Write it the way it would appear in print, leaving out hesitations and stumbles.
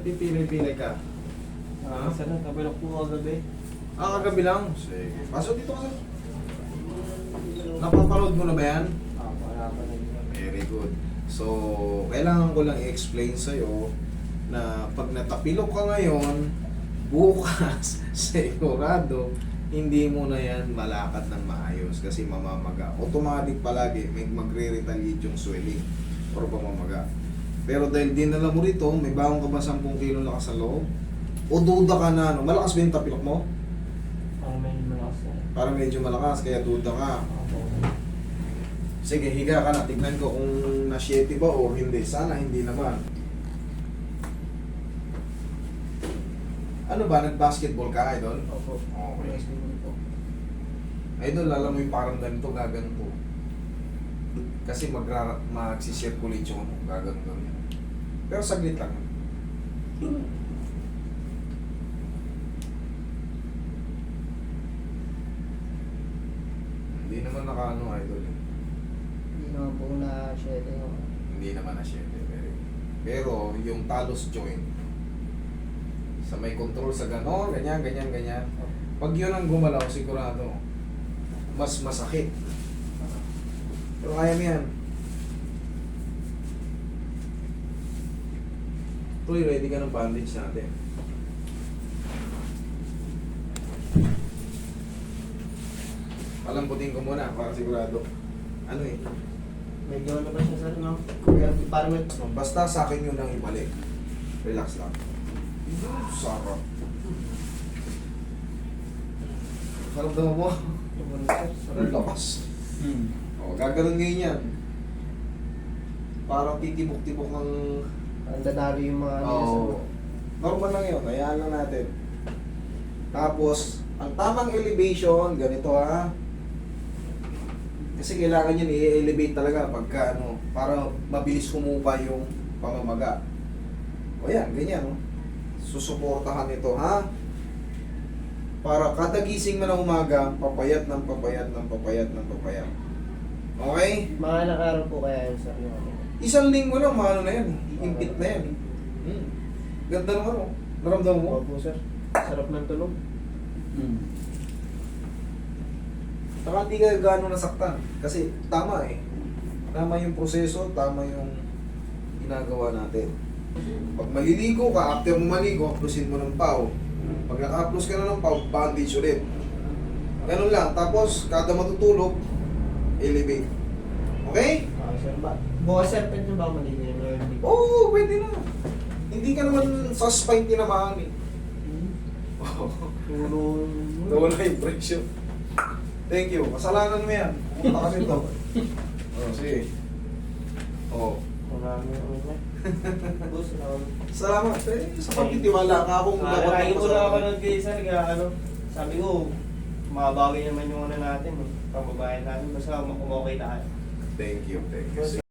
nagpipilay-pilay ka? Ha? Sana, kabilok po kagabi. Kagabi lang? Sige. Pasok dito ka. Napapanood mo na ba yan? Wala pa na yun. Very good. So, kailangan ko lang i-explain sa'yo na pag natapilok ka ngayon, bukas, sigurado, hindi mo na yan malakad ng maayos kasi mamamaga. Automatic palagi may magre-retaliate yung swelling or pamamaga. Pero dahil dinala mo rito, may bawang ka ba 10 kilo lakas sa loob? O duda ka na, no? Malakas ba yung tapilok mo? Parang may malakas na. Parang medyo malakas, kaya duda ka. Opo. Sige, higa ka na. Tignan ko kung na-shitty ba o hindi. Sana hindi naman. Ano ba? Nag-basketball ka, idol? Opo. Okay. Basketball po. Idol, alam mo yung parang ganito, gaganto. Kasi magsisirculate yung gaganto. Pero saglit lang. Hindi naman nakaano, idol. Hindi naman po na shit yung... Hindi naman na-shitty. Pero yung talos joint, sa may control sa gano'n, ganyan, ganyan, ganyan. Pag yun ang gumalaw, sigurado, mas masakit. Pero kaya mo yan. Tuloy, ready ka ng bandage natin. Palambutin ko muna para sigurado. Ano eh, Medyo ano ba siya sir, no? Kaya parang may... basta sa akin yun ang ibalik. Relax lang. Sarap. Karamdaman mo? Sarap lakas. O, gaganon ngayon yan. Parang titibok-tibok ng... Ang dadalo yung mga... Oo. Normal lang yun. Hayaan lang natin. Tapos, ang tamang elevation, ganito ha. Kasi kailangan yun i-elevate talaga pagka ano, para mabilis humupa yung pamamaga. O yan, ganyan no. Susuportahan ito ha. Para kada gising mo ng umaga, papayat ng papayat ng papayat ng papayat. Okay? Mga nakaraw po kaya yun sir. Isang linggo lang, maano na yan. Impit na yan. Ganda naman oh. Naramdaman mo? Opo sir. Sarap ng tulog. Saka hindi ka gano'ng nasaktan. Kasi tama eh. Tama yung proseso, tama yung ginagawa natin. Pag maliligo ka, after mo maligo, haplusin mo ng pau. Pag naka-haplos ka na ng pau, bandage ulit. Ganun lang. Tapos, kada matutulog, elevate. Okay? Sir ba? Bukas sir, pwede ba maligo yung learning? Oo, pwede na. Hindi ka naman sa spine tinamaan eh. Puro... Nawala yung pressure. Thank you. Kasalanan mo yan. Pumunta kasi ito. Sige. Marami ako na. Boss, Salamat. Sa pagtitiwala ka akong lagi ko na ako ng kay sir, kaya ano, sabi ko, mababawi naman yung ano natin, pambabayan natin, basta okay tayo. Thank you. Thank you.